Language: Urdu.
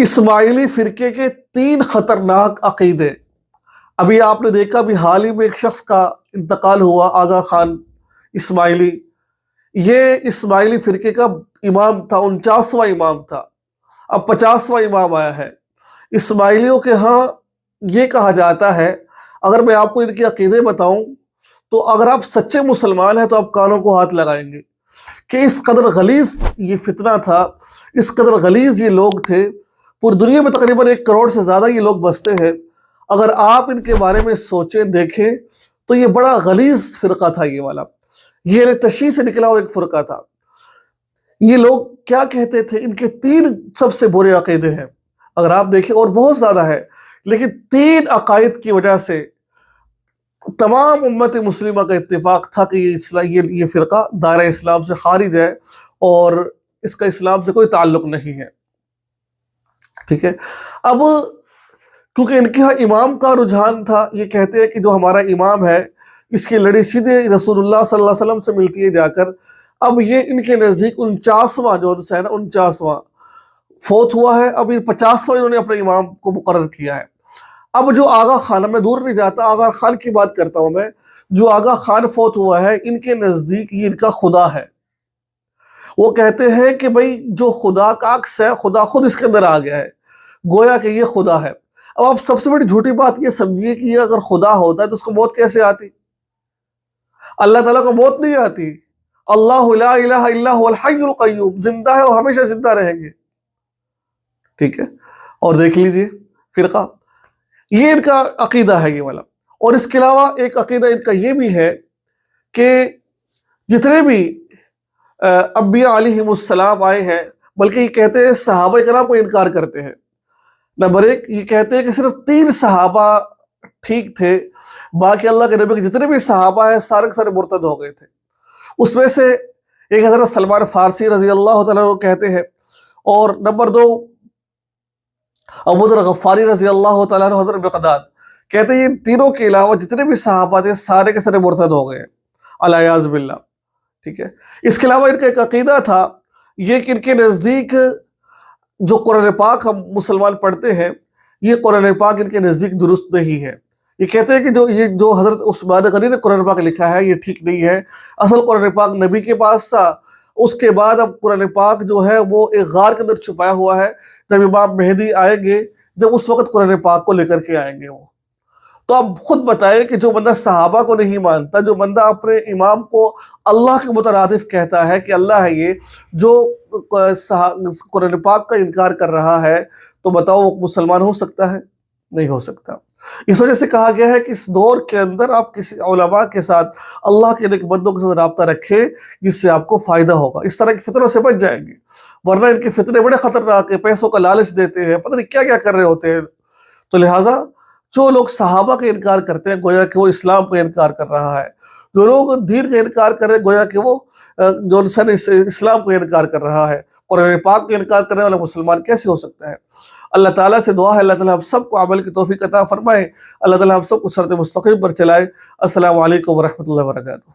اسماعیلی فرقے کے 3 خطرناک عقیدے۔ ابھی آپ نے دیکھا بھی حال ہی میں ایک شخص کا انتقال ہوا، آغا خان اسماعیلی۔ یہ اسماعیلی فرقے کا امام تھا، 49واں امام تھا، اب 50واں امام آیا ہے۔ اسماعیلیوں کے ہاں یہ کہا جاتا ہے، اگر میں آپ کو ان کے عقیدے بتاؤں تو اگر آپ سچے مسلمان ہیں تو آپ کانوں کو ہاتھ لگائیں گے کہ اس قدر غلیظ یہ فتنہ تھا، اس قدر غلیظ یہ لوگ تھے۔ پوری دنیا میں تقریباً 1 کروڑ سے زیادہ یہ لوگ بستے ہیں۔ اگر آپ ان کے بارے میں سوچیں دیکھیں تو یہ بڑا غلیظ فرقہ تھا، یہ والا، یہ تشیع سے نکلا ہوا ایک فرقہ تھا۔ یہ لوگ کیا کہتے تھے؟ ان کے 3 سب سے برے عقیدے ہیں، اگر آپ دیکھیں، اور بہت زیادہ ہے، لیکن 3 عقائد کی وجہ سے تمام امت مسلمہ کا اتفاق تھا کہ یہ فرقہ دائرہ اسلام سے خارج ہے اور اس کا اسلام سے کوئی تعلق نہیں ہے۔ ٹھیک ہے، اب کیونکہ ان کے ہاں امام کا رجحان تھا، یہ کہتے ہیں کہ جو ہمارا امام ہے اس کی لڑی سیدھے رسول اللہ صلی اللہ علیہ وسلم سے ملتی ہے جا کر۔ اب یہ ان کے نزدیک 49واں جو ہے نا، 49واں فوت ہوا ہے، اب یہ 50واں انہوں نے اپنے امام کو مقرر کیا ہے۔ اب جو آغا خان، میں دور نہیں جاتا، آغا خان کی بات کرتا ہوں میں، جو آغا خان فوت ہوا ہے، ان کے نزدیک یہ ان کا خدا ہے۔ وہ کہتے ہیں کہ بھئی جو خدا کا عکس ہے، خدا خود اس کے اندر آ گیا ہے، گویا کہ یہ خدا ہے۔ اب آپ سب سے بڑی جھوٹی بات یہ سمجھیے کہ یہ اگر خدا ہوتا ہے تو اس کو موت کیسے آتی؟ اللہ تعالیٰ کو موت نہیں آتی۔ اللہ لا الہ الا هو الحی القیوم، زندہ ہے اور ہمیشہ زندہ رہیں گے۔ ٹھیک ہے، اور دیکھ لیجئے فرقہ، یہ ان کا عقیدہ ہے یہ والا۔ اور اس کے علاوہ ایک عقیدہ ان کا یہ بھی ہے کہ جتنے بھی انبیاء علیہم السلام آئے ہیں، بلکہ یہ کہتے ہیں صحابہ کرام کو انکار کرتے ہیں۔ نمبر 1 یہ کہتے ہیں کہ صرف 3 صحابہ ٹھیک تھے، باقی اللہ کے نبی کے جتنے بھی صحابہ ہیں سارے کے سارے مرتد ہو گئے تھے۔ اس میں سے ایک حضرت سلمان فارسی رضی اللہ تعالیٰ عنہ کہتے ہیں، اور نمبر 2 ابو ذر غفاری رضی اللہ تعالیٰ عنہ، حضرت مقداد کہتے ہیں، ان تینوں کے علاوہ جتنے بھی صحابہ تھے سارے کے سارے مرتد ہو گئے، الیاذ باللہ۔ ٹھیک ہے، اس کے علاوہ ان کا ایک عقیدہ تھا یہ کہ ان کے نزدیک جو قرآن پاک ہم مسلمان پڑھتے ہیں، یہ قرآن پاک ان کے نزدیک درست نہیں ہے۔ یہ کہتے ہیں کہ جو حضرت عثمان غنی نے قرآن پاک لکھا ہے یہ ٹھیک نہیں ہے، اصل قرآن پاک نبی کے پاس تھا، اس کے بعد اب قرآن پاک جو ہے وہ ایک غار کے اندر چھپایا ہوا ہے، جب امام مہدی آئیں گے جب اس وقت قرآن پاک کو لے کر کے آئیں گے وہ۔ تو اب خود بتائیں کہ جو بندہ صحابہ کو نہیں مانتا، جو بندہ اپنے امام کو اللہ کے مترادف کہتا ہے کہ اللہ ہے یہ، جو قرآن پاک کا انکار کر رہا ہے، تو بتاؤ وہ مسلمان ہو سکتا ہے؟ نہیں ہو سکتا۔ اس وجہ سے کہا گیا ہے کہ اس دور کے اندر آپ کسی علماء کے ساتھ، اللہ کے نیک بندوں کے ساتھ رابطہ رکھیں، جس سے آپ کو فائدہ ہوگا، اس طرح کی فتنوں سے بچ جائیں گے۔ ورنہ ان کے فتنے بڑے خطرناک ہیں، پیسوں کا لالچ دیتے ہیں، پتہ نہیں کیا کیا کر رہے ہوتے ہیں۔ تو لہٰذا جو لوگ صحابہ کا انکار کرتے ہیں گویا کہ وہ اسلام کا انکار کر رہا ہے، جو لوگ دین کا انکار کر رہے ہیں گویا کہ وہ جو انسان اسلام کا انکار کر رہا ہے، قرآن پاک کا انکار کرنے والا مسلمان کیسے ہو سکتا ہے؟ اللہ تعالیٰ سے دعا ہے اللہ تعالیٰ ہم سب کو عمل کی توفیق عطا فرمائے، اللہ تعالیٰ ہم سب کو صراط مستقیم پر چلائے۔ السلام علیکم ورحمۃ اللہ وبرکاتہ۔